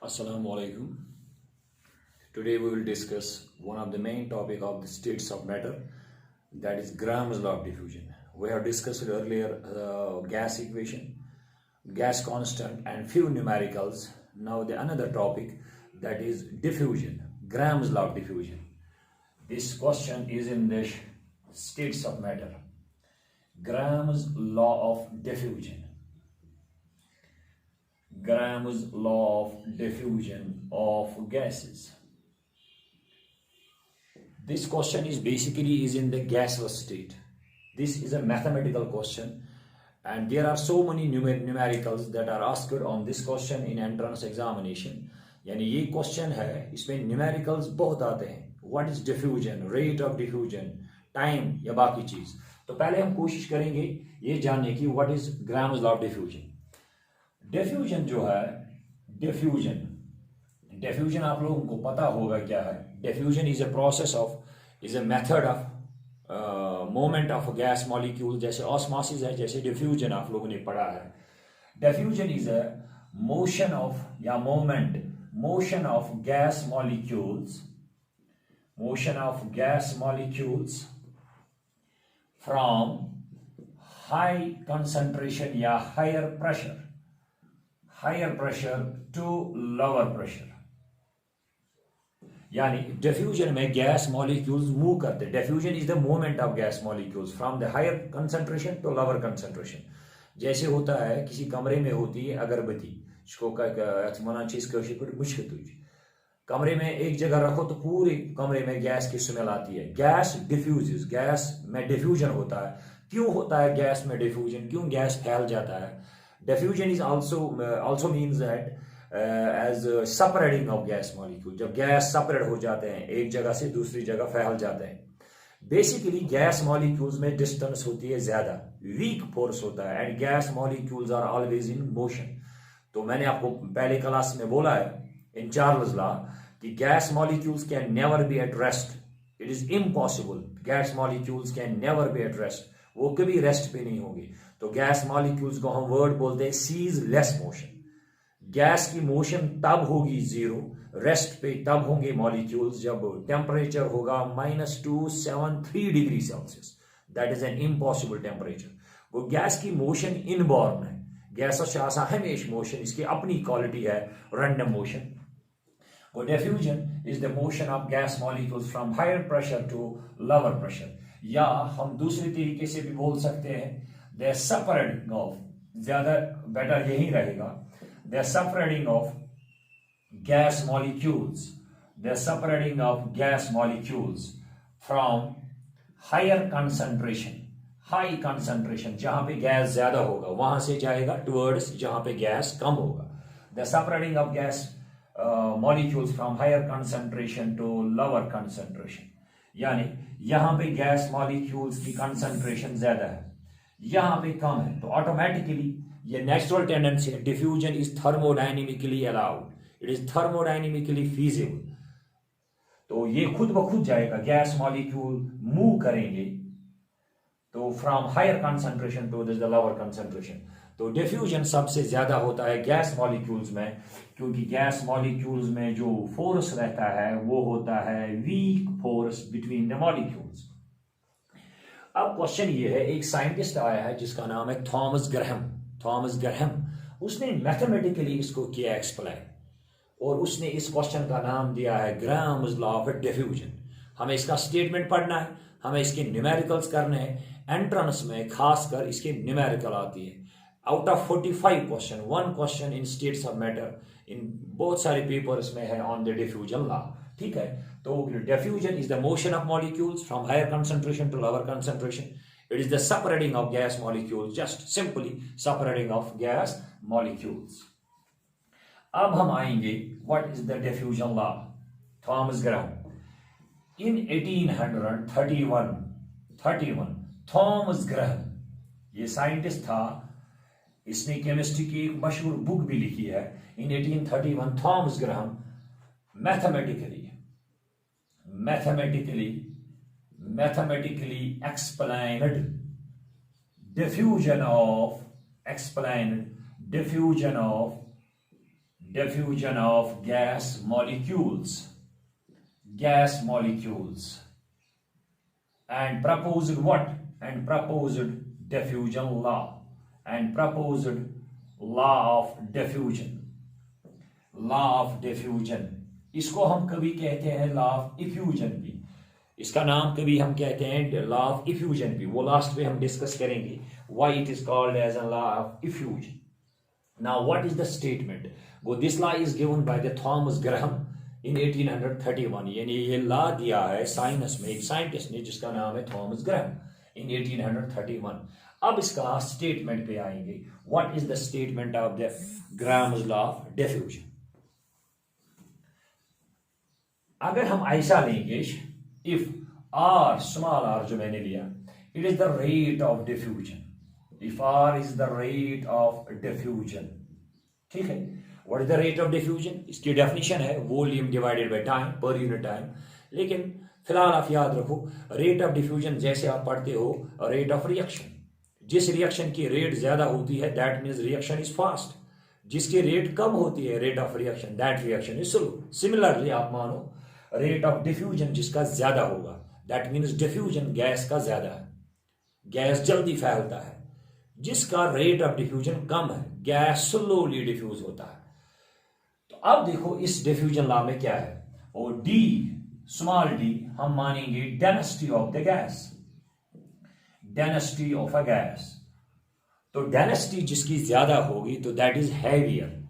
Assalamu alaikum. Today we will discuss one of the main topic of the states of matter, that is Graham's law of diffusion. We have discussed earlier gas equation, gas constant and few numericals. Now the another topic, that is diffusion, Graham's law of diffusion. This question is in the states of matter. Graham's law of diffusion. Graham's law of diffusion of gases. This question is basically in the gaseous state. This is a mathematical question, and there are so many numericals that are asked on this question in entrance examination. यानी ये question है, इसमें numericals बहुत आते हैं. What is diffusion, rate of diffusion, time या बाकी चीज. तो पहले हम कोशिश करेंगे ये जानने की what is Graham's law of diffusion. Diffusion जो है, डिफ्यूजन आप लोगों को पता होगा क्या है. Diffusion is a process of, is a method of movement of gas molecule. जैसे ऑस्मोसिस है, जैसे डिफ्यूजन आप लोगों ने पढ़ा है. Diffusion is a motion of या motion of gas molecules from high concentration या higher pressure to lower pressure. यानी डिफ्यूजन में गैस मॉलिक्यूल्स मूव करते हैं. Diffusion is the movement of gas molecules from the higher concentration to lower concentration. जैसे होता है किसी कमरे में होती है अगरबत्ती, इसको वनान चीज मुश्किल. कमरे में एक जगह रखो तो पूरे कमरे में गैस की स्मेल आती है. गैस डिफ्यूजेस, गैस में डिफ्यूजन होता है. क्यों होता है गैस में डिफ्यूजन, क्यों गैस फैल जाता है. Diffusion is also means that as separating of gas molecule. जब गैस सेपरेट हो जाते हैं, एक जगह से दूसरी जगह फैल जाते हैं. बेसिकली गैस मॉलिक्यूल्स में डिस्टेंस होती है ज्यादा, वीक फोर्स होता है, and gas molecules are always in motion. तो मैंने आपको पहले क्लास में बोला है इन चार्ल्स लॉ कि gas molecules can never be at rest. It is impossible. Gas molecules can never be at rest. वो कभी रेस्ट पे नहीं होगी. तो गैस मॉलिक्यूल्स को हम वर्ड बोलते हैं सीज लेस मोशन. गैस की मोशन तब होगी जीरो, रेस्ट पे तब होंगे मॉलिक्यूल्स जब टेम्परेचर होगा -273 degree Celsius. That is an impossible temperature. वो गैस की मोशन इनबॉर्न है. गैस हमेशा मोशन, इसकी अपनी क्वालिटी है रैंडम मोशन. वो diffusion is the motion of gas molecules from higher pressure to lower pressure. या हम दूसरे तरीके से भी बोल सकते हैं दे सेपरेटिंग ऑफ, ज्यादा बेटर यही रहेगा, the separating of gas molecules from higher concentration. High concentration जहां पे गैस ज्यादा होगा वहां से जाएगा टुवर्ड्स जहां पे गैस कम होगा. The separating of gas molecules from higher concentration to lower concentration. यानी यहां पे गैस मॉलिक्यूल्स की कंसंट्रेशन ज्यादा है, यहां पे कम है, तो ऑटोमेटिकली ये नेचुरल टेंडेंसी है. Diffusion is thermodynamically allowed, it is thermodynamically feasible. तो ये खुद ब खुद जाएगा, गैस मॉलिक्यूल मूव करेंगे तो from higher concentration to the lower concentration. तो डिफ्यूजन सबसे ज्यादा होता है गैस मॉलिक्यूल्स में, क्योंकि गैस मॉलिक्यूल्स में जो फोर्स रहता है वो होता है weak force between the molecules. अब क्वेश्चन ये है, एक साइंटिस्ट आया है जिसका नाम है थॉमस ग्रैहम. उसने मैथमेटिकली इसको किया एक्सप्लेन, और उसने इस क्वेश्चन का नाम दिया है ग्राम्स लॉ ऑफ डिफ्यूजन. हमें इसका स्टेटमेंट पढ़ना है, हमें इसके न्यूमेरिकल्स करने हैं. एंट्रेंस में खासकर इसके न्यूमेरिकल आती है. Out of 45 question, 1 question in states of matter in बहुत सारे पेपर्स में है ऑन द डिफ्यूजन लॉ. ठीक है. तो diffusion is the motion of molecules from higher concentration to lower concentration. It is the separating of gas molecules, just simply separating of gas molecules. अब हम आएंगे what is the diffusion law. Thomas Graham in 1831 Thomas Graham, ये scientist था, इसने chemistry की एक मशहूर book भी लिखी है. In 1831 Thomas Graham mathematically explained diffusion of diffusion of gas molecules, and proposed what? And proposed diffusion law, and proposed law of diffusion. इसको हम कभी कहते हैं लॉ ऑफ इफ्यूजन भी, इसका नाम कभी हम कहते हैं लॉ ऑफ इफ्यूजन भी, वो लास्ट में हम डिस्कस करेंगे why it is called as a law of effusion. Now what is the statement? वो this law is given by the Thomas Graham in 1831. यानी ये लॉ दिया है साइंस में एक साइंटिस्ट ने जिसका नाम है थॉमस ग्राहम इन 1831. अब इसका स्टेटमेंट पे आएंगे. What is the statement of the Graham's law of diffusion? अगर हम ऐसा लेंगे, इफ आर स्मॉल आर जो मैंने लिया, it is the rate of diffusion. If R is the rate of diffusion, ठीक है. What is the rate of diffusion? इसकी डेफिनेशन है volume divided by time per unit time. लेकिन फिलहाल आप याद रखो रेट ऑफ डिफ्यूजन जैसे आप पढ़ते हो रेट ऑफ रिएक्शन. जिस रिएक्शन की रेट ज्यादा होती है that means reaction is fast. जिसकी रेट कम होती है rate of reaction that reaction is slow. Similarly आप मानो रेट ऑफ डिफ्यूजन जिसका ज्यादा होगा दैट मीन्स डिफ्यूजन गैस का ज्यादा है, गैस जल्दी फैलता है. जिसका रेट ऑफ डिफ्यूजन कम है गैस स्लोली डिफ्यूज होता है. तो अब देखो इस डिफ्यूजन लॉ में क्या है, और डी स्मॉल डी हम मानेंगे density of the gas, density of a gas. तो डेंसिटी जिसकी ज्यादा होगी तो that is heavier.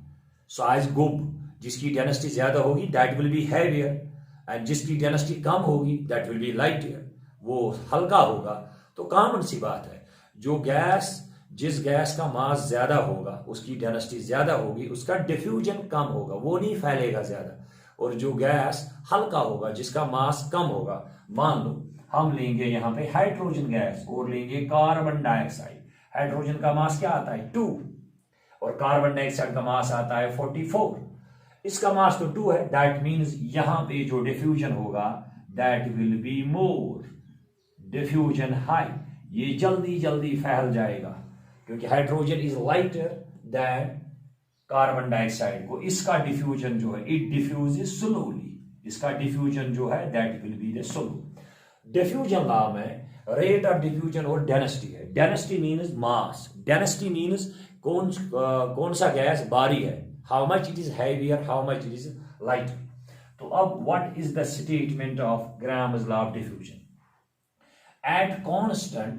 So as गुब जिसकी डेंसिटी ज्यादा होगी that will be heavier, and जिसकी डेंसिटी कम होगी दैट विल बी लाइटर, वो हल्का होगा. तो कॉमन सी बात है जो गैस जिस गैस का मास ज्यादा होगा उसकी डेंसिटी ज्यादा होगी, उसका डिफ्यूजन कम होगा, वो नहीं फैलेगा ज्यादा. और जो गैस हल्का होगा जिसका मास कम होगा, मान लो हम लेंगे यहाँ पे हाइड्रोजन गैस और लेंगे कार्बन डाइऑक्साइड. हाइड्रोजन का मास क्या आता है 2 और कार्बन डाइऑक्साइड का मास आता है 44. इसका मास तो 2 है, दैट मीन्स यहां पे जो डिफ्यूजन होगा that will be more, diffusion high, ये जल्दी जल्दी फैल जाएगा क्योंकि hydrogen is lighter than carbon dioxide. को इसका डिफ्यूजन जो है इट डिफ्यूजेस स्लोली, इसका डिफ्यूजन जो है that will be the slow. Diffusion law में रेट ऑफ डिफ्यूजन और डेंसिटी है. Density means mass, density means कौन सा गैस भारी है, how much it is heavier, how much it is lighter. तो अब what is the statement of Graham's law of diffusion? At constant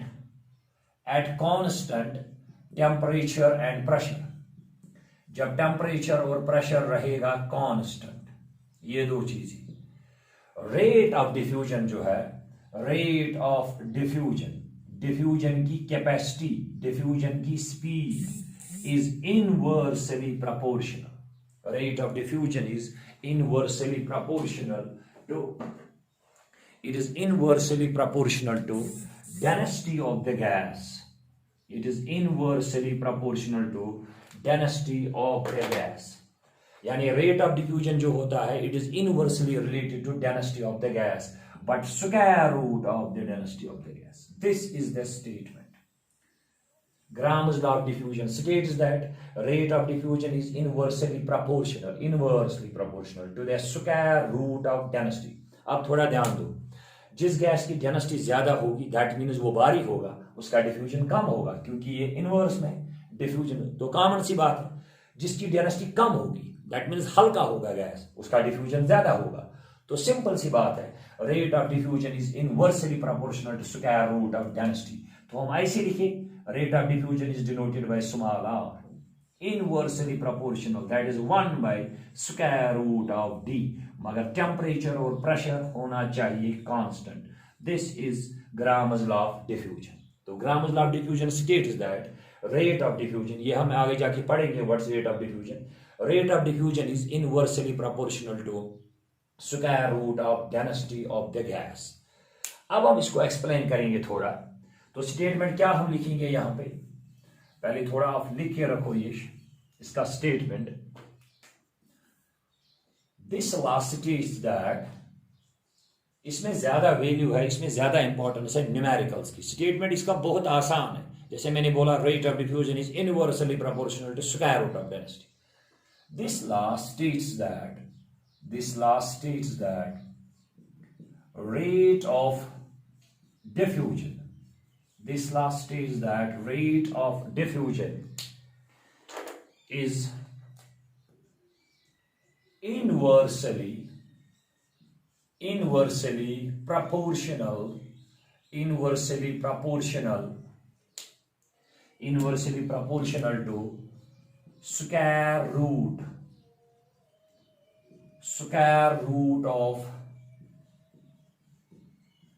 temperature and pressure, जब temperature और pressure रहेगा constant, ये दो चीजें, रेट ऑफ डिफ्यूजन जो है, रेट ऑफ डिफ्यूजन, डिफ्यूजन की कैपेसिटी, डिफ्यूजन की speed is inversely proportional. Rate of diffusion is inversely proportional to, it is inversely proportional to density of the gas. It is inversely proportional to density of the gas. यानी rate of diffusion जो होता है it is inversely related to density of the gas, but square root of the density of the gas. This is the statement. Graham's law of diffusion states that rate of diffusion is inversely proportional to the square root of density. अब थोड़ा ध्यान दो, जिस gas की density ज्यादा होगी that means वो भारी होगा, उसका डिफ्यूजन कम होगा क्योंकि ये इनवर्स में डिफ्यूजन. तो कॉमन सी बात है जिसकी डेंसिटी कम होगी दैट मीन्स हल्का होगा गैस, उसका डिफ्यूजन ज्यादा होगा. तो सिंपल सी बात है rate of diffusion is inversely proportional to square root of density. तो हम ऐसे लिखे rate of diffusion is denoted by small r, inversely proportional, that is 1 by square root of d. मगर टेम्परेचर और प्रेशर होना चाहिए constant. This is Graham's law of diffusion. तो Graham's law of diffusion states that rate of diffusion, ये हम आगे जाके पढ़ेंगे what's rate of diffusion. Rate of diffusion is inversely proportional to square root of density of the gas. अब हम इसको explain करेंगे थोड़ा. तो स्टेटमेंट क्या हम लिखेंगे यहां पे, पहले थोड़ा आप लिख के रखो ये इसका statement. This law states that, इसमें ज्यादा वैल्यू है, इसमें ज्यादा इंपॉर्टेंस है न्यूमेरिकल्स की. स्टेटमेंट इसका बहुत आसान है, जैसे मैंने बोला rate of diffusion is inversely proportional to square root of density. This law states that rate of diffusion. This law states that rate of diffusion is inversely proportional to square root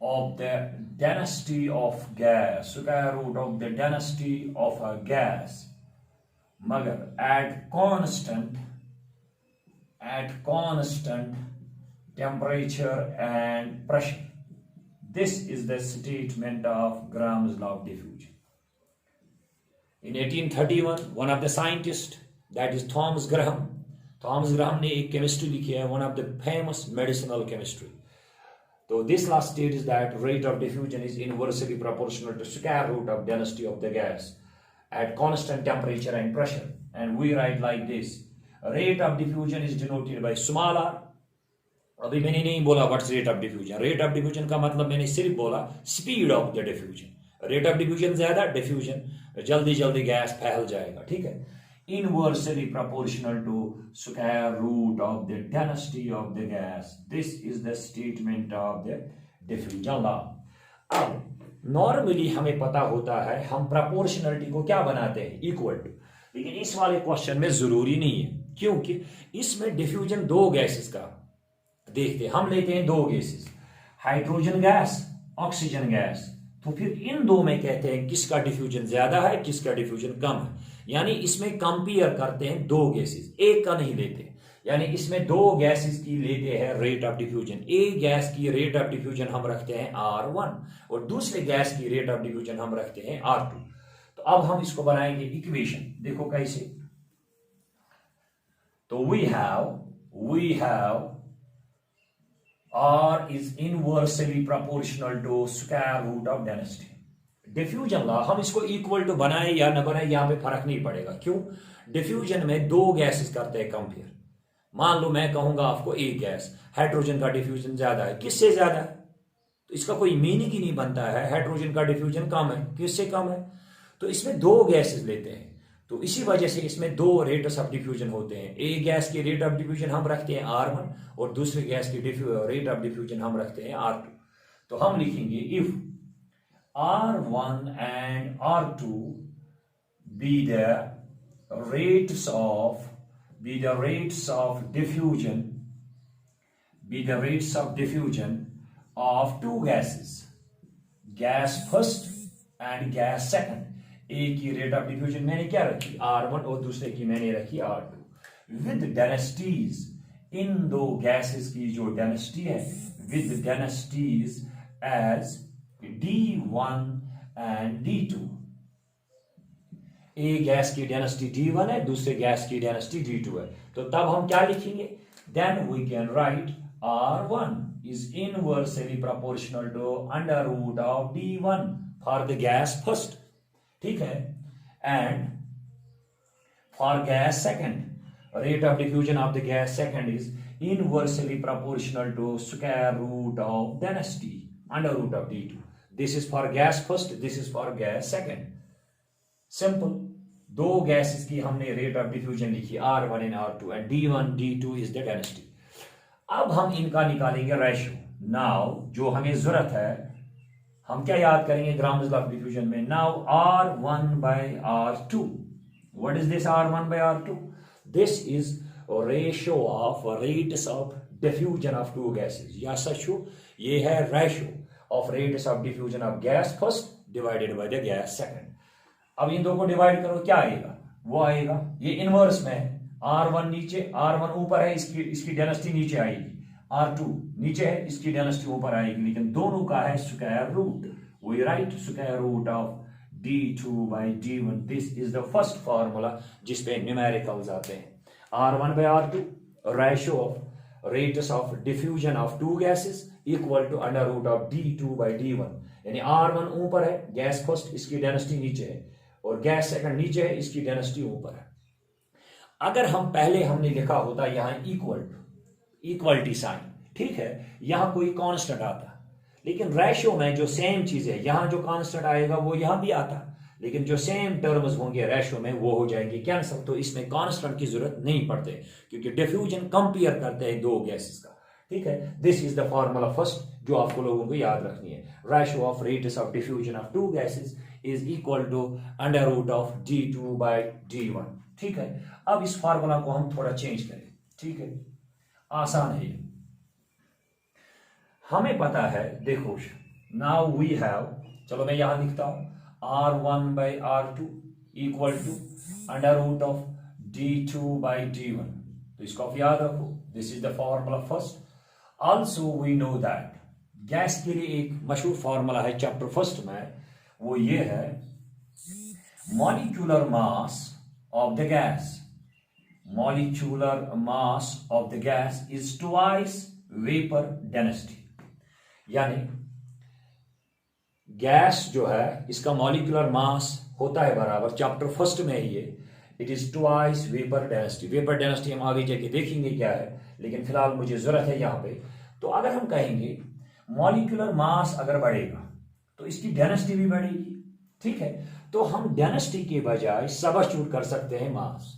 of the density of gas, square root of the density of a gas, मगर at constant temperature and pressure. This is the statement of Graham's law of diffusion. In 1831, one of the scientists, that is Thomas Graham ने एक chemistry लिखी है, one of the famous medicinal chemistry. So this law states that rate of diffusion is inversely proportional to square root of density of the gas at constant temperature and pressure. And we write like this: rate of diffusion is denoted by small r. अभी मैंने नहीं बोला what's rate of diffusion. Rate of diffusion का मतलब मैंने सिर्फ बोला speed of the diffusion. Rate of diffusion ज्यादा, डिफ्यूजन जल्दी गैस फैल जाएगा. ठीक है. Inversely proportional to square root of the density of the gas. This is the statement of the diffusion law. अब नॉर्मली हमें पता होता है हम प्रोपोर्शनलिटी को क्या बनाते हैं, इक्वल टू. लेकिन इस वाले क्वेश्चन में जरूरी नहीं है, क्योंकि इसमें डिफ्यूजन दो गैसेस का देखते हैं. हम लेते हैं दो gases, hydrogen gas, oxygen gas. तो फिर इन दो में कहते हैं किसका डिफ्यूजन ज्यादा है, किसका डिफ्यूजन कम है. यानी इसमें कंपेयर करते हैं दो गैसेस, एक का नहीं लेते. यानी इसमें दो गैसेस की लेते हैं रेट ऑफ डिफ्यूजन. एक गैस की रेट ऑफ डिफ्यूजन हम रखते हैं R1 और दूसरे गैस की रेट ऑफ डिफ्यूजन हम रखते हैं R2. तो अब हम इसको बनाएंगे इक्वेशन. देखो कैसे. तो we have R is inversely proportional to square root of density. Diffusion law हम इसको इक्वल टू बनाए या न बनाए यहां पे फर्क नहीं पड़ेगा. क्यों? डिफ्यूजन में दो गैसेस करते हैं कंपेयर. मान लो मैं कहूंगा आपको एक गैस, हाइड्रोजन का डिफ्यूजन ज्यादा है. किससे ज्यादा है? तो इसका कोई मीनिंग ही नहीं बनता है. हाइड्रोजन का डिफ्यूजन कम है, किससे कम है? तो इसमें दो गैसेस लेते हैं. तो इसी वजह से इसमें दो रेट्स ऑफ डिफ्यूजन होते हैं. एक गैस की रेट ऑफ डिफ्यूजन हम रखते हैं R1 और दूसरे गैस की रेट ऑफ डिफ्यूजन हम रखते हैं R2. तो हम लिखेंगे if R1 and R2 be the rates of diffusion of two gases, gas first and gas second. एक की रेट ऑफ डिफ्यूजन मैंने क्या रखी R1 और दूसरे की मैंने रखी R2. विद डेंसिटीज, इन दो गैसेस की जो डेंसिटी है with densities as D1 and D2. एक गैस की डेंसिटी D1 है, दूसरे गैस की डेंसिटी D2 है. तो तब हम क्या लिखेंगे? Then we can write R1 is inversely proportional to under root of D1 for the gas first. ठीक है. And for gas second, rate of diffusion of the gas second is inversely proportional to square root of density under root of D2. This is for gas first, this is for gas second. Simple. दो gases की हमने rate of diffusion लिखी R1 and R2 and D1 D2 is the density. अब हम इनका निकालेंगे ratio. Now जो हमें जरूरत है, हम क्या याद करेंगे ग्राम्स लॉ ऑफ डिफ्यूजन में? Now R1 by R2. What is this R1 by R2? This is a ratio of rates of diffusion of two gases. या सच हो, ये है ratio of rates of diffusion of gas first divided by the gas second. अब इन दो को divide करो, क्या आएगा? वो आएगा, ये इनवर्स में है. R1 नीचे, R1 ऊपर है, इसकी डेंसिटी नीचे आएगी. R2 नीचे है, इसकी डेंसिटी ऊपर आएगी. लेकिन दोनों का है square root. We write square root of D2 by D1. This is the first formula जिसपे न्यूमेरिकल्स आते हैं. R1 by R2 ratio of rates of diffusion of two gases equal to under root of D2 by D1. यानी R1 ऊपर है, gas first, इसकी density नीचे है, और गैस सेकंड नीचे है, इसकी डेंसिटी ऊपर है. अगर हम पहले हमने लिखा होता यहां इक्वलिटी साइन, ठीक है, यहां कोई कांस्टेंट आता, लेकिन रेशियो में जो सेम चीज है यहां जो कांस्टेंट आएगा वो यहां भी आता, लेकिन जो सेम टर्म्स होंगे रेशियो में वो हो जाएंगे कैंसिल। तो इसमें कांस्टेंट की जरूरत नहीं पड़ते क्योंकि डिफ्यूजन कंपेयर करते हैं दो गैसेस का, ठीक है। This is the formula first जो आपको लोगों को याद रखनी है। Ratio of rates of diffusion of two gases is equal to under root of d2 by d1, ठीक है। अब इस फार्मूला को हम थोड़ा चेंज करें, ठीक है, आसान है ये, हमें पता है। देखो नाउ वी हैव, चलो मैं यहां लिखता हूं R1 by R2 equal to under root of d2 by d1। तो इसको आप याद रखो, this is the formula first. Also we know that gas के लिए एक मशहूर फॉर्मूला है चैप्टर फर्स्ट में, वो ये है molecular mass of the gas, molecular mass of the gas is twice vapour density. यानी गैस जो है इसका मॉलिक्यूलर मास होता है बराबर, चैप्टर फर्स्ट में ही ये, it is twice vapour density. Vapour density हम आगे जाके देखेंगे क्या है, लेकिन फिलहाल मुझे जरूरत है यहां पे। तो अगर हम कहेंगे मॉलिक्यूलर मास अगर बढ़ेगा तो इसकी डेंसिटी भी बढ़ेगी, ठीक है। तो हम डेंसिटी के बजाय सबस्टिट्यूट कर सकते हैं मास।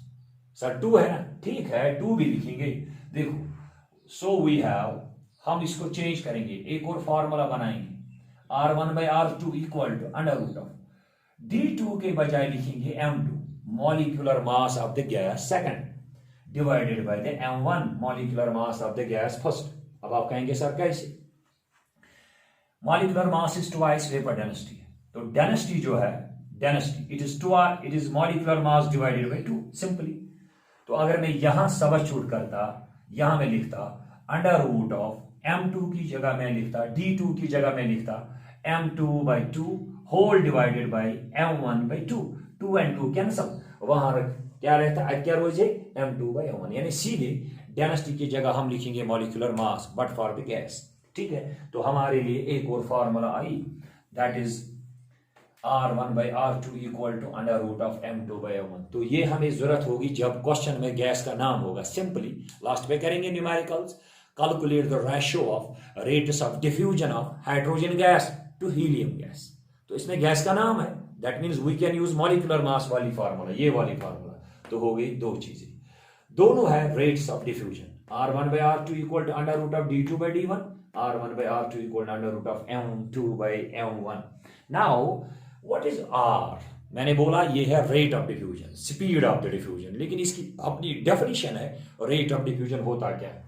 सर 2 है ना, ठीक है 2 भी लिखेंगे। देखो सो वी हैव, हम इसको चेंज करेंगे, एक और फॉर्मूला बनाएंगे, R1 by R2 equal to under root of d2 के बजाय लिखेंगे m2 molecular mass of the gas second divided by the m1 molecular mass of the gas first. अब आप कहेंगे सर कैसे, molecular mass is twice vapour density, तो density जो है density it is molecular mass divided by 2 simply. तो अगर मैं यहां सबस्टिट्यूट करता, यहां मैं लिखता अंडर रूट ऑफ m2 की जगह मैं लिखता, d2 की जगह मैं लिखता m2 by 2 whole divided by m1 by 2, 2 and 2 cancel, वहां क्या रहता है, क्या रोज है m2 बाई m1, यानी सीधे डेंसिटी की जगह हम लिखेंगे molecular mass but for the gas, ठीक है। तो हमारे लिए एक और फॉर्मूला आई, that is R1 by R2 equal to under root of m2 by m1। तो ये हमें जरूरत होगी जब क्वेश्चन में गैस का नाम होगा। सिंपली लास्ट में करेंगे numericals, calculate the ratio of rates of diffusion of hydrogen gas to helium gas. तो इसमें गैस का नाम है, that means we can use molecular mass वाली फार्मूला, ये वाली फार्मूला। तो हो गई दो चीजें, दोनों है rates of diffusion, R1 by R2 equal to under root of d2 by d1, R1 by R2 equal to under root of m2 by m1। Now what is R? मैंने बोला ये है rate of diffusion, speed of the diffusion, लेकिन इसकी अपनी definition है rate of diffusion होता क्या है।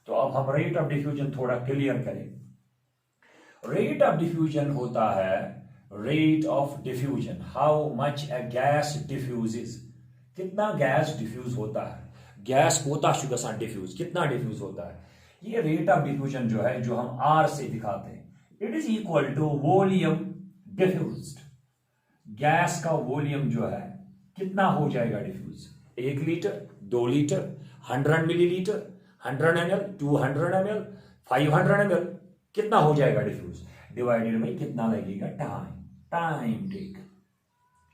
तो अब हम रेट ऑफ डिफ्यूजन थोड़ा क्लियर करें। रेट ऑफ डिफ्यूजन होता है rate of diffusion, how much a gas diffuses, कितना गैस डिफ्यूज होता है, गैस कोता शुगसा डिफ्यूज, कितना डिफ्यूज होता है। ये रेट ऑफ डिफ्यूजन जो है, जो हम R से दिखाते हैं, it is equal to volume diffused. Gas का वॉल्यूम जो है कितना हो जाएगा diffuse, 1 litre, 2 litre, 100 millilitre, 100 ml, 200 ml, 500 ml, कितना हो जाएगा डिफ्यूज, डिवाइडेड बाई कितना लगेगा टाइम टेक।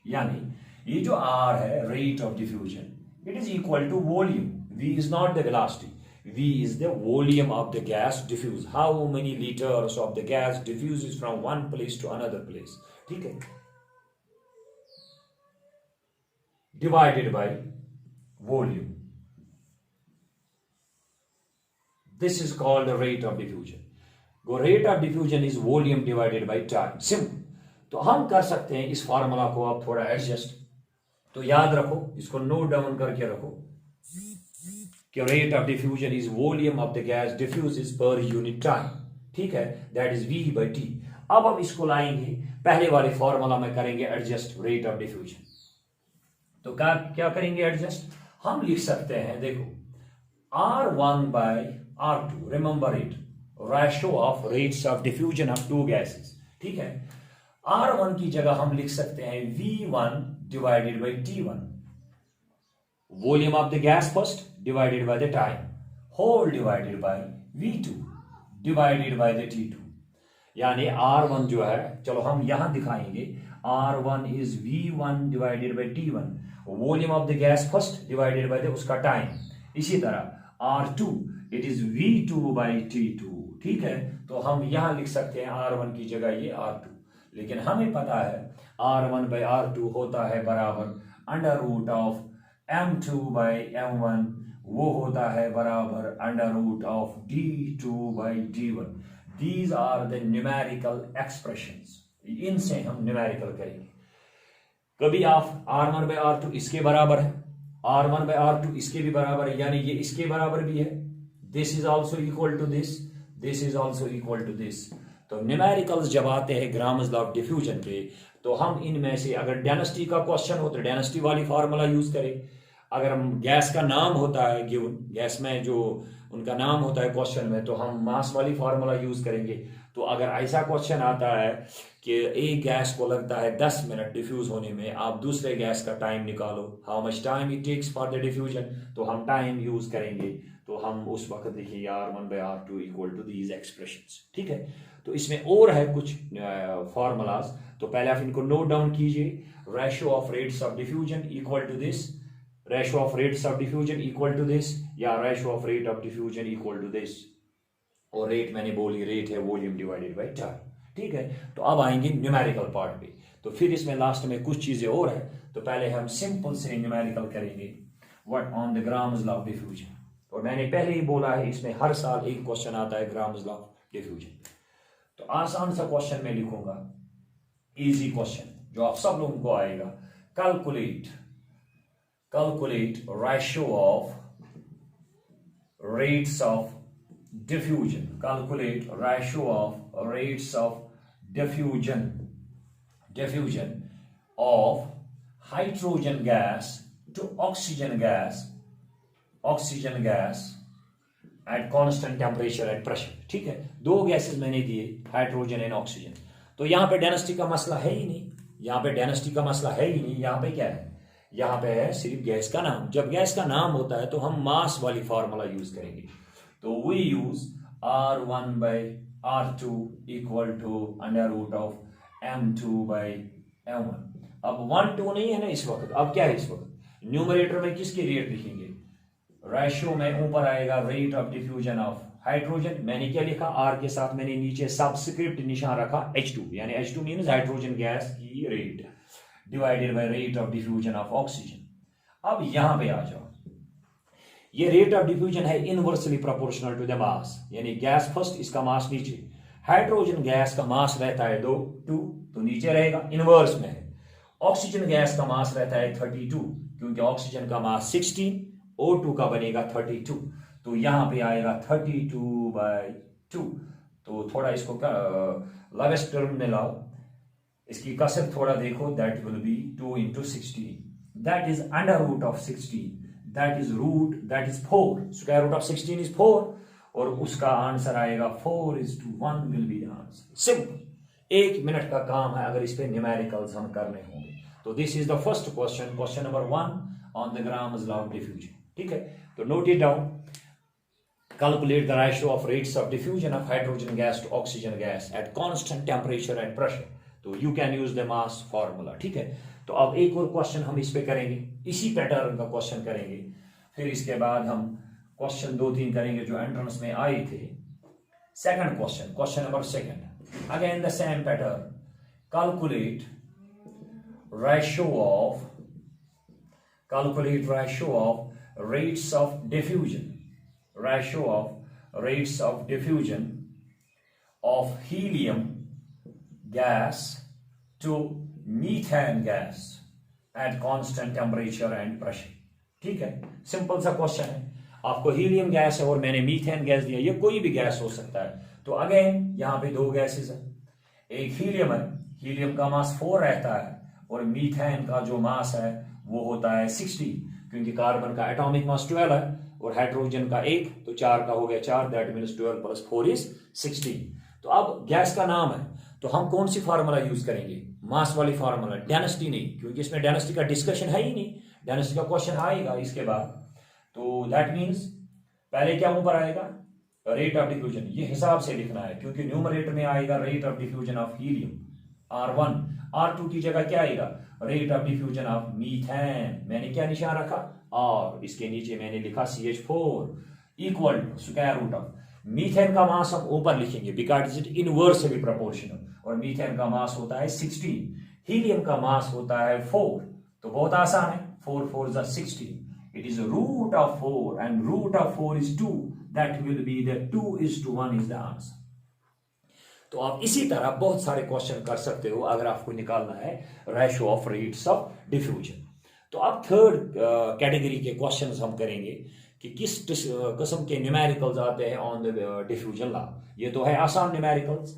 यानी ये जो R है rate of diffusion, it is equal to volume, V is not the velocity, V is the volume of the gas diffused, how many liters of the gas diffuses from one place to another place, ठीक है, divided by volume. This is called the rate of diffusion. The rate of diffusion is volume divided by time. Simple. तो हम कर सकते हैं इस formula को आप थोड़ा एडजस्ट, तो याद रखो, इसको नोट डाउन करके रखो कि rate of diffusion is volume of the gas diffuses पर यूनिट टाइम, ठीक है, that is V by T। अब हम इसको लाएंगे पहले वाले फॉर्मूला में, करेंगे एडजस्ट रेट ऑफ डिफ्यूजन। तो क्या करेंगे एडजस्ट, हम लिख सकते हैं, देखो R1 by R2, remember it, ratio of rates of diffusion of two gases, ठीक है। R1 की जगह हम लिख सकते हैं V1 divided by T1, volume of the gas first divided by the time, whole divided by V2 divided by the T2। यानी R1 जो है, चलो हम यहां दिखाएंगे, R1 is V1 divided by T1, volume of the gas first divided by the उसका time. इसी तरह R2 it is V2 by T2, ठीक है। तो हम यहां लिख सकते हैं R1 की जगह ये R2, लेकिन हमें पता है R1 by R2 होता है बराबर under root of M2 by M1, वो होता है बराबर under root of D2 by D1। These are the numerical expressions, इनसे हम न्यूमेरिकल करेंगे। कभी आप R1 by R2 इसके बराबर है, R1 by R2 इसके भी बराबर है, यानी ये इसके बराबर भी है, this is also equal to this, this is also equal to this. तो न्यूमेरिकल्स जब आते हैं ग्राम्स लॉ ऑफ डिफ्यूजन पे, तो हम इनमें से अगर डेंसिटी का क्वेश्चन हो तो डेंसिटी वाली फार्मूला यूज करें। अगर हम गैस का नाम होता है गिवन, गैस में जो उनका नाम होता है क्वेश्चन में, तो हम मास वाली फार्मूला यूज करेंगे। तो अगर ऐसा क्वेश्चन आता है कि एक गैस को लगता है 10 मिनट डिफ्यूज होने में, आप दूसरे गैस का टाइम निकालो, how much time it takes for the diffusion, तो हम टाइम यूज करेंगे। तो हम उस वक्त लिखेंगे R1 by R2 equal to these expressions, ठीक है। तो इसमें और है कुछ फार्मूलाज, तो पहले आप इनको नोट डाउन कीजिए। Ratio of rates of diffusion equal to this, ratio of rates of diffusion equal to this, या ratio of rate of diffusion equal to this. और रेट मैंने बोली, रेट है वॉल्यूम डिवाइडेड बाय टाइम, ठीक है। तो अब आएंगे न्यूमेरिकल पार्ट पे, तो फिर इसमें लास्ट में कुछ चीजें और है। तो पहले हम सिंपल से न्यूमेरिकल करेंगे what on the Graham's law of diffusion. और मैंने पहले ही बोला है इसमें हर साल एक क्वेश्चन आता है ग्राम्स लॉ ऑफ डिफ्यूजन। तो आसान सा क्वेश्चन मैं लिखूंगा, इजी क्वेश्चन जो आप सब लोगों को आएगा। Calculate ratio of rates of diffusion, calculate ratio of rates of diffusion of hydrogen gas to oxygen gas at constant temperature and pressure, ठीक है। दो गैसेस मैंने दिए, हाइड्रोजन एंड ऑक्सीजन। तो यहां पे डेंसिटी का मसला है ही नहीं, यहां पे डेंसिटी का मसला है ही नहीं। यहां पे क्या है, यहां पे है सिर्फ गैस का नाम। जब गैस का नाम होता है तो हम मास वाली फॉर्मूला यूज करेंगे। तो we use R1 by R2 equal to under root of M2 by M1। अब 1 2 नहीं है ना इस वक्त, अब क्या है इस वक्त, न्यूमरेटर में किसकी रेट लिखेंगे, रेशियो में ऊपर आएगा rate of diffusion of hydrogen. मैंने क्या लिखा, R के साथ मैंने नीचे सबस्क्रिप्ट निशान रखा H2, यानी H2 मीन्स हाइड्रोजन गैस की rate divided by rate of diffusion of oxygen. अब यहां पे आ जाओ, ये रेट ऑफ डिफ्यूजन है inversely proportional to the mass, यानी गैस फर्स्ट, इसका मास नीचे। हाइड्रोजन गैस का मास रहता है 2 तो नीचे रहेगा, इनवर्स में है। ऑक्सीजन गैस का मास रहता है 32, क्योंकि ऑक्सीजन का मास 16, O2 का बनेगा 32, तो यहां पे आएगा 32/2। तो थोड़ा इसको लवेस्ट टर्म में लाओ, इसकी कसर थोड़ा देखो, that will be 2 × 16, that is under root of 16, that is 4, square root of 16 is 4, और उसका आंसर आएगा 4:1 will be the answer। Simple, 1 minute का काम है अगर इस पे न्यूमेरिकल्स हम करने होंगे। तो this is the first question, question number 1 on the Graham's law of diffusion, ठीक है। तो note it down, calculate the ratio of rates of diffusion of hydrogen gas to oxygen gas at constant temperature and pressure. तो you can use the mass formula, ठीक है। तो अब एक और क्वेश्चन हम इस पे करेंगे, इसी पैटर्न का क्वेश्चन करेंगे। फिर इसके बाद हम क्वेश्चन 2-3 करेंगे जो एंट्रेंस में आए थे। Second question, question number 2, again the same pattern, calculate ratio of rates of diffusion of helium gas to methane gas at constant temperature and pressure, ठीक है। सिंपल सा क्वेश्चन है, आपको हीलियम गैस है और मैंने मीथेन गैस दिया, ये कोई भी गैस हो सकता है। तो अगेन यहां पे 2 गैसेस है, एक हीलियम है, हीलियम का मास 4 रहता है, और मीथेन का जो मास है वो होता है 60, क्योंकि कार्बन का एटॉमिक मास 12 है और हाइड्रोजन का 1, तो 4 का हो गया 4, दैट मीन्स 12 + 4 = 16। तो अब गैस का नाम है, तो हम कौन सी फार्मूला यूज करेंगे, मास वाली फार्मूला, डेंसिटी नहीं, क्योंकि इसमें डेंसिटी का डिस्कशन है ही नहीं, डेंसिटी का क्वेश्चन आएगा इसके बाद। तो दैट मीन्स पहले क्या ऊपर आएगा, रेट ऑफ डिफ्यूजन, ये हिसाब से लिखना है, क्योंकि न्यूमरेटर में आएगा rate of diffusion of helium, R1, R2 की जगह क्या आएगा, rate of diffusion of methane, मैंने क्या निशान रखा और इसके नीचे मैंने लिखा CH4 equal to square root of methane का मास हम ऊपर लिखेंगे बिकॉज इट इनवर्सली प्रोपोर्शनल, और मीथेन का मास होता है 16, हीलियम का मास होता है 4, तो बहुत आसान है, 4 4 16, it is a root of 4 and root of 4 is 2, that will be the 2:1 is the answer. तो आप इसी तरह बहुत सारे क्वेश्चन कर सकते हो अगर आपको निकालना है ratio of rates of diffusion. तो अब थर्ड कैटेगरी के क्वेश्चंस हम करेंगे कि किस किस्म के न्यूमेरिकल्स आते हैं ऑन द डिफ्यूजन लॉ। ये तो है आसान न्यूमेरिकल्स,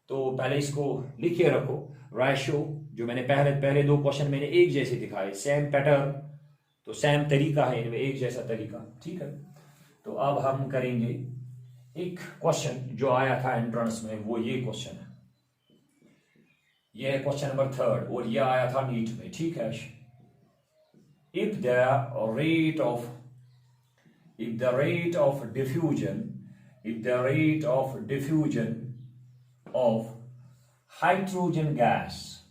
तो पहले इसको लिखे रखो। रेशियो जो मैंने पहले दो क्वेश्चन मैंने एक जैसे दिखाए, सेम पैटर्न, तो सेम तरीका है इनमें, एक जैसा तरीका, ठीक है। तो अब हम करेंगे एक क्वेश्चन जो आया था एंट्रेंस में, वो ये क्वेश्चन है, ये है क्वेश्चन नंबर 3 और ये आया था नीट में, ठीक है। If the rate of diffusion of hydrogen gas,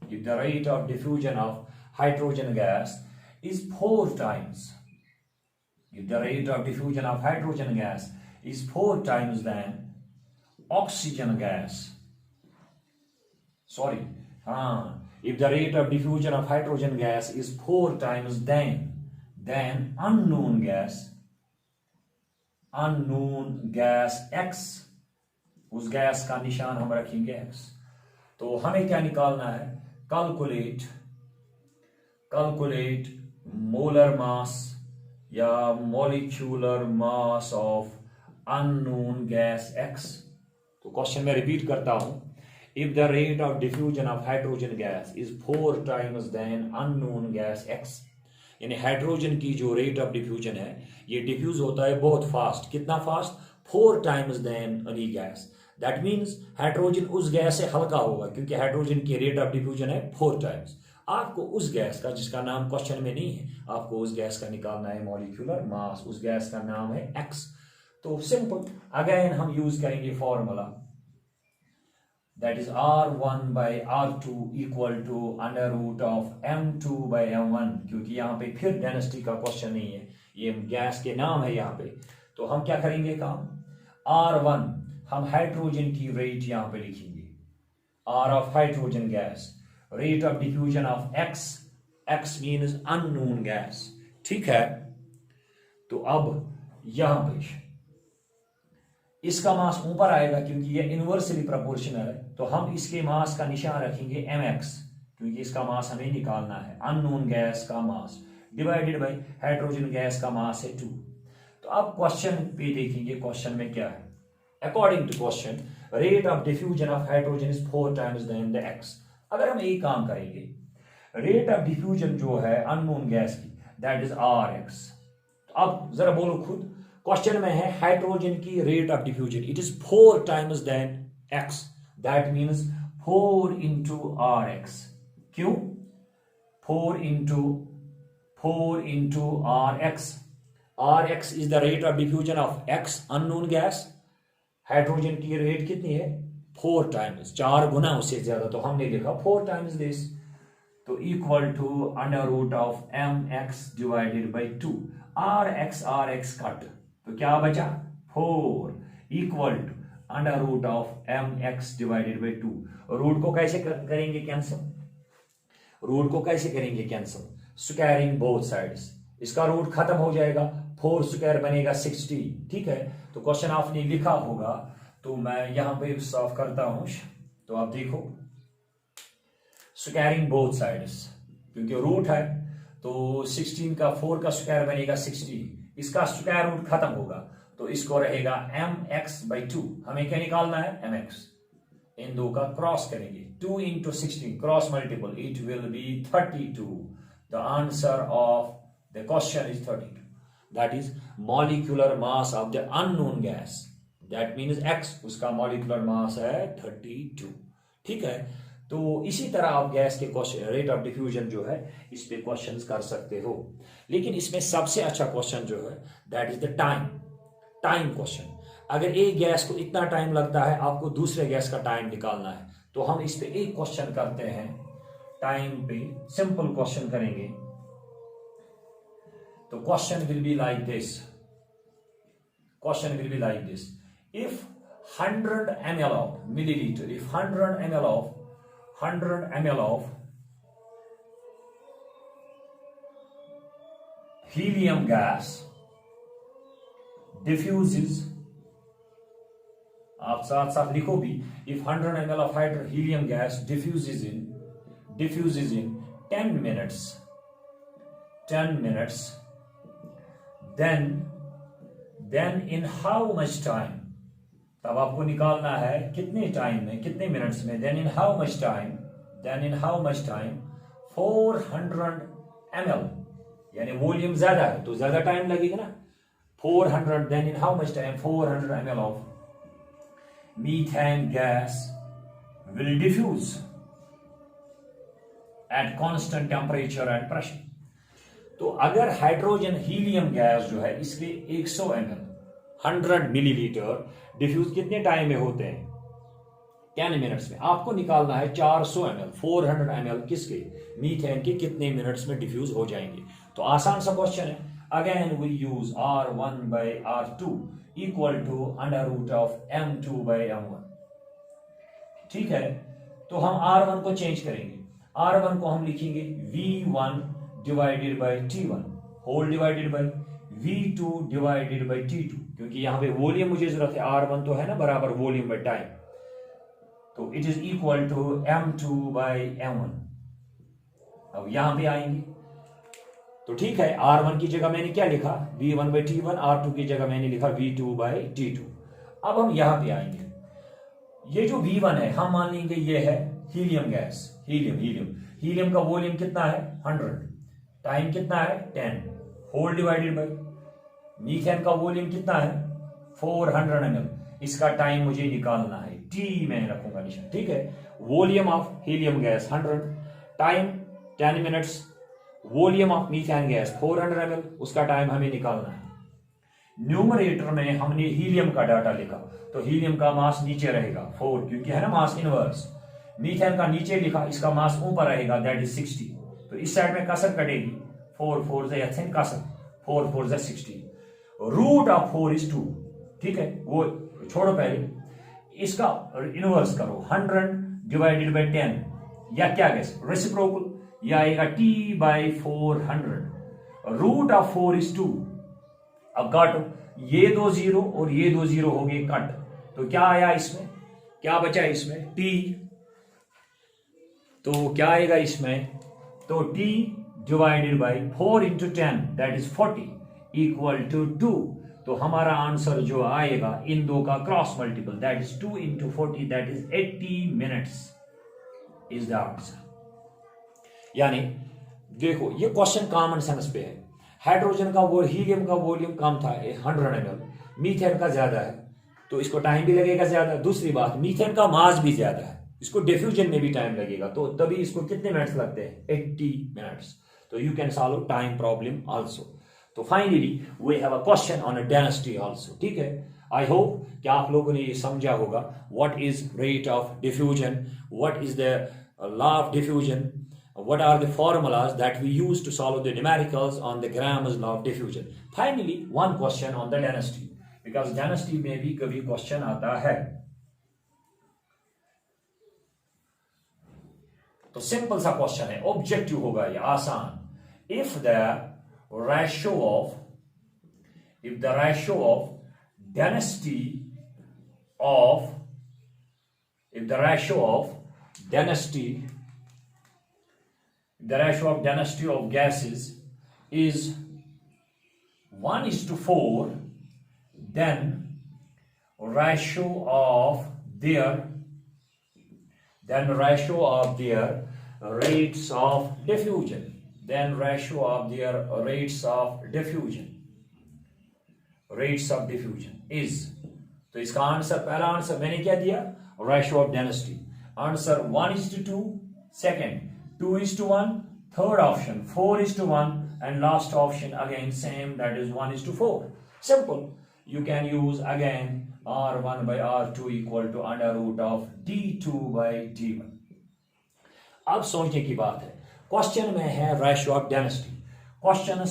if the rate of diffusion of hydrogen gas is 4 times, if the rate of diffusion of hydrogen gas is 4 times than oxygen gas, if the rate of diffusion of hydrogen gas is 4 times than unknown gas X, उस gas का निशान हम रखेंगे X। तो हमें क्या निकालना है, कैलकुलेट मोलर मास या molecular mass of unknown gas X। तो क्वेश्चन में रिपीट करता हूं, if the rate of diffusion of hydrogen gas is 4 times than unknown gas X, यानी हाइड्रोजन की जो रेट ऑफ डिफ्यूजन है ये डिफ्यूज होता है बहुत फास्ट, कितना fast, 4 times than any gas. That means hydrogen उस गैस से हल्का होगा क्योंकि हाइड्रोजन की रेट ऑफ डिफ्यूजन है 4 टाइम्स। आपको उस गैस का, जिसका नाम क्वेश्चन में नहीं है, आपको उस गैस का निकालना है मॉलिक्यूलर मास, उस गैस का नाम है X। तो सिंपल अगेन हम यूज करेंगे formula, that is R1/R2 equal to √m2/m1, क्योंकि यहाँ पे फिर डेंसिटी का क्वेश्चन नहीं है, ये गैस के नाम है यहाँ पे। तो हम क्या करेंगे काम, R1 हम हाइड्रोजन की रेट यहां पे लिखेंगे, R of hydrogen gas, rate of diffusion of X means unknown gas, ठीक है। तो अब यहां पे इसका मास ऊपर आएगा क्योंकि ये इनवर्सली प्रोपोर्शनल है, तो हम इसके मास का निशान रखेंगे mx, क्योंकि इसका मास हमें निकालना है, अननोन गैस का मास डिवाइडेड बाय हाइड्रोजन गैस का मास है 2। तो अब क्वेश्चन पे देखेंगे, क्वेश्चन में क्या है। According to question, rate of diffusion of hydrogen is 4 times than the X। अगर हम एक काम करेंगे, रेट ऑफ डिफ्यूजन जो है अननोन गैस की, दैट इज Rx। तो अब जरा बोलो खुद, क्वेश्चन में है हाइड्रोजन की rate of diffusion, it is 4 times than X, that means 4 into Rx। क्यों 4 into Rx? Rx is the rate of diffusion of X, unknown gas। Hydrogen की रेट कितनी है, 4 टाइम्स, 4 गुना उससे ज्यादा, तो हमने लिखा 4 टाइम्स दिस, तो equal to √mx divided by 2। Rx cut, तो क्या बचा 4 equal to √mx divided by 2। Root को कैसे करेंगे कैंसिल, स्क्वायरिंग बोथ साइड्स, इसका रूट खत्म हो जाएगा, 4 स्क्वायर बनेगा 60, ठीक है। तो क्वेश्चन आपने लिखा होगा, तो मैं यहां पे सॉल्व करता हूं, तो आप देखो स्क्वायरिंग बोथ साइड्स, क्योंकि रूट है तो 16 का 4 का स्क्वायर बनेगा 60, इसका स्क्वायर रूट खत्म होगा, तो इसको रहेगा mx/2। हमें क्या निकालना है, mx, इन दो का क्रॉस करेंगे, 2 into 16 cross multiple, it will be 32। The answer of the question is 32, that is molecular mass of the unknown gas, that means X, उसका molecular mass है 32, ठीक है। तो इसी तरह आप गैस के क्वेश्चन, रेट ऑफ डिफ्यूजन जो है, इस पे क्वेश्चंस कर सकते हो, लेकिन इसमें सबसे अच्छा क्वेश्चन जो है that is the time question. अगर एक गैस को इतना टाइम लगता है, आपको दूसरे गैस का टाइम निकालना है, तो हम इस पे एक क्वेश्चन करते हैं टाइम पे, सिंपल क्वेश्चन करेंगे। तो question will be like this, if 100 ml of milliliter, if 100 ml of helium gas diffuses, आप साथ साथ लिखो भी, if 100 ml of helium gas diffuses in 10 minutes, then in how much time, तब आपको निकालना है कितने टाइम में, कितने मिनट्स में, then in how much time 400 ml, यानी वॉल्यूम ज्यादा है तो ज्यादा टाइम लगेगा ना, 400, then in how much time 400 ml of methane gas will diffuse at constant temperature and pressure। तो अगर हाइड्रोजन हीलियम गैस जो है इसके 100 ml 100 मिलीलीटर डिफ्यूज कितने टाइम में होते हैं, 10 मिनट्स में। आपको निकालना है 400 ml 400 ml किसके, मीथेन के, कितने मिनट्स में डिफ्यूज हो जाएंगे। तो आसान सा क्वेश्चन है। Again we use R1 by R2 equal to √ of M2 by M1। ठीक है, तो हम R1 को चेंज करेंगे। R1 को हम लिखेंगे V1 divided by T1 whole divided by V2 divided by T2, क्योंकि यहां पे वॉल्यूम मुझे जरूरत है, R1 तो है ना बराबर वॉल्यूम बाई टाइम, तो it is equal to M2 by M1। अब यहां पे आएंगे तो ठीक है, R1 की जगह मैंने क्या लिखा, V1 बाई T1, R2 की जगह मैंने लिखा V2 बाई T2। अब हम यहां पे आएंगे, ये जो V1 है हम मान लेंगे ये है हीलियम गैस, हीलियम का वॉल्यूम कितना है 100, टाइम कितना है 10 होल डिवाइडेड बाई मीथेन का वॉल्यूम कितना है 400 ml, इसका टाइम मुझे निकालना है, T मैं रखूंगा निशान। ठीक है, volume of helium gas 100, time 10 minutes, volume of methane gas 400 ml, उसका टाइम हमें निकालना है। न्यूमरेटर में हमने हीलियम का डाटा लिखा, तो हीलियम का मास नीचे रहेगा 4, क्योंकि है ना मास इनवर्स। मीथेन का नीचे लिखा, इसका मास ऊपर रहेगा, दैट इज 60। तो इस साइड में कसर कटेगी, 4 4 से थिन कसर, 4 4 से 60, रूट ऑफ 4 is 2। ठीक है, वो छोड़ो, पहले इसका इनवर्स करो, 100 डिवाइडेड बाई 10, या क्या गैस रेसिप्रोकल, या आएगा T by 400, root of 4 is 2। अब काटो, ये 2 0 और ये 2 0 हो गए कट, तो क्या आया इसमें, क्या बचा इसमें T, तो क्या आएगा इसमें, तो T divided by 4 into 10 that is 40 equal to 2। तो हमारा आंसर जो आएगा इन दो का cross multiple, that is 2 into 40 that is 80 minutes is the answer. यानी देखो ये क्वेश्चन कॉमन सेंस पे है, हाइड्रोजन का वो हीलियम का वॉल्यूम कम था 100 ml, मीथेन का ज्यादा है तो इसको टाइम भी लगेगा ज्यादा। दूसरी बात, मीथेन का मास भी ज्यादा है, इसको डिफ्यूजन में भी टाइम लगेगा, तो तभी इसको कितने मिनट्स लगते हैं 80 मिनट्स। तो you can solve time problem also. तो finally we have a question on a density also. ठीक है, आई होप कि आप लोगों ने ये समझा होगा what is rate of diffusion, what is the law of diffusion, what are the formulas that we use to solve the numericals on the Gram's law of diffusion. Finally, one question on the density, because density में भी कभी question आता है। तो simple सा question है, objective होगा ये, आसान। if the ratio of density of gases is 1:4, then ratio of their rates of diffusion is, तो इसका आंसर, पहला आंसर मैंने क्या दिया, ratio of density, answer 1:2, second 2:1, third option 4:1, and last option again same, that is 1:4. Simple. You can use again R1/R2 equal to under root of D2/D1। अब सोचने की बात है, क्वेश्चन में है रेशियो ऑफ डेंसिटी। क्वेश्चन में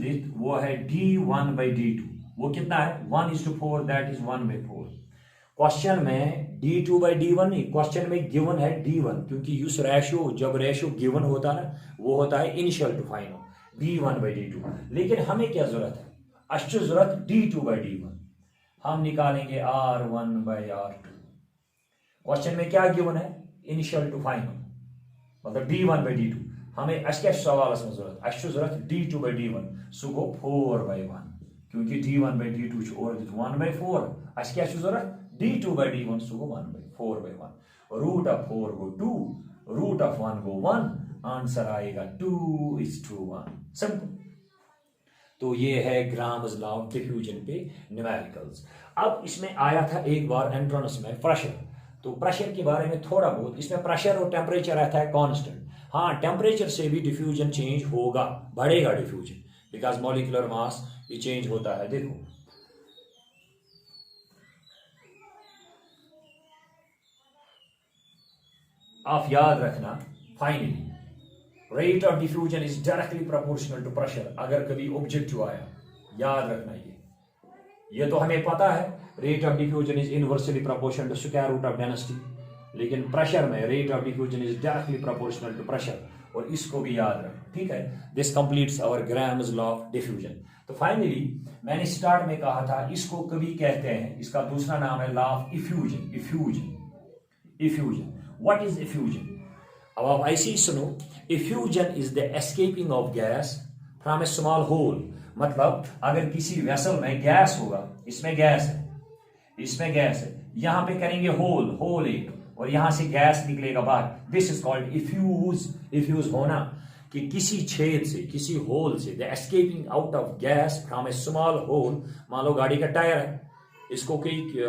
दित वो है D1/D2, वो कितना है 1:4, दैट इज 1/4। क्वेश्चन में D2/D1 नहीं, क्वेश्चन में गिवन है D1, क्योंकि उस रेशियो, जब रेशियो गिवन होता है वो होता है इनिशियल टू फाइनल D1/D2। लेकिन हमें क्या जरूरत है, अच्छी जरूरत D2/D1। हम निकालेंगे R1/R2। क्वेश्चन में क्या गिवन है, इनिशियल टू फाइनल, मतलब D1/D2। हमें अच्छे सवाल में जरूरत D2/D1 सो गो 4/1, क्योंकि D1/D2 और 1/4। अच्छे जरूरत D2/D1 so go 4/1। Root of 4 go 2, root of 1 go 1, answer आएगा 2:1। सिंपल। तो ये है ग्राम्स लॉ ऑफ डिफ्यूजन पे न्यूमेरिकल्स। अब इसमें आया था एक बार एंट्रेंस में प्रेशर, तो प्रेशर के बारे में थोड़ा बहुत, इसमें प्रेशर और टेम्परेचर रहता है कांस्टेंट। हाँ, टेम्परेचर से भी डिफ्यूजन चेंज होगा, बढ़ेगा डिफ्यूजन, बिकॉज मॉलिक्यूलर मास भी चेंज होता है। देखो आप याद रखना, finally rate of diffusion is directly proportional to pressure. अगर कभी ऑब्जेक्टिव आया, याद रखना ये तो हमें पता है, rate of diffusion is inversely proportional to square root of density. लेकिन प्रेशर में rate of diffusion is directly proportional to pressure, और इसको भी याद रखना, ठीक है। This completes our Graham's law of diffusion. तो फाइनली मैंने स्टार्ट में कहा था, इसको कभी कहते हैं, इसका दूसरा नाम है law of effusion. Effusion what is effusion? अब आप ऐसे ही सुनो, effusion is the escaping of gas from a small hole. मतलब अगर किसी वेसल में गैस होगा, इसमें गैस है, यहां पे करेंगे होल एक, और यहां से गैस निकलेगा बाहर, दिस इज कॉल्ड इफ्यूज होना, कि किसी छेद से, किसी होल से, the escaping out of gas from a small hole. मान लो गाड़ी का टायर है, इसको कोई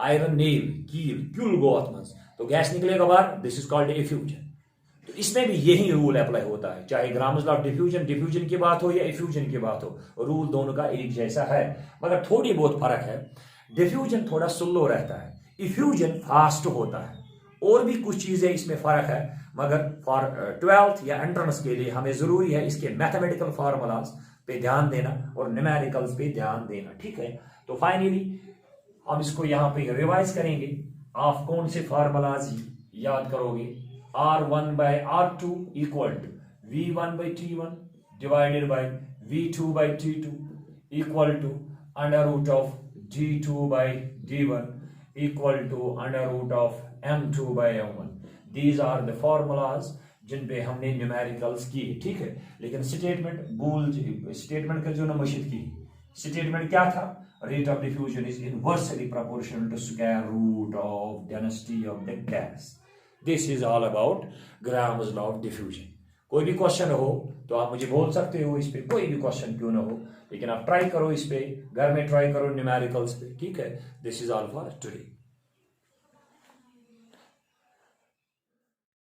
आयरन नेल क्यूल गो अथ, तो गैस निकलेगा बाहर, दिस इज कॉल्ड इफ्यूजन। तो इसमें भी यही रूल अप्लाई होता है, चाहे ग्राम्स लॉ ऑफ डिफ्यूजन की बात हो या इफ्यूजन की बात हो, रूल दोनों का एक जैसा है, मगर थोड़ी बहुत फर्क है। डिफ्यूजन थोड़ा स्लो रहता है, इफ्यूजन फास्ट होता है, और भी कुछ चीजें इसमें फर्क है, मगर फॉर 12th या एंट्रेंस के लिए हमें जरूरी है इसके मैथमेटिकल फार्मूलाज पे ध्यान देना और न्यूमेरिकल्स पे ध्यान देना, ठीक है। तो फाइनली हम इसको यहाँ पे रिवाइज करेंगे। आप कौन से फार्मूलाज याद करोगे? R1/R2 equal to V1/T1 divided by V2/T2 equal to under root of D2/D1 equal to under root of M2/M1। These are the formulas जिन पे हमने न्यूमेरिकल्स की, ठीक है। लेकिन स्टेटमेंट का जो ना मशीद की, स्टेटमेंट क्या था? Rate of diffusion is inversely proportional to square root of density of the gas. This is all about Graham's law of diffusion. कोई भी क्वेश्चन हो तो आप मुझे बोल सकते हो इस पे, कोई भी क्वेश्चन क्यों ना हो, लेकिन आप ट्राई करो, इस पे घर में ट्राई करो न्यूमेरिकल्स पे, ठीक है। This is all for today.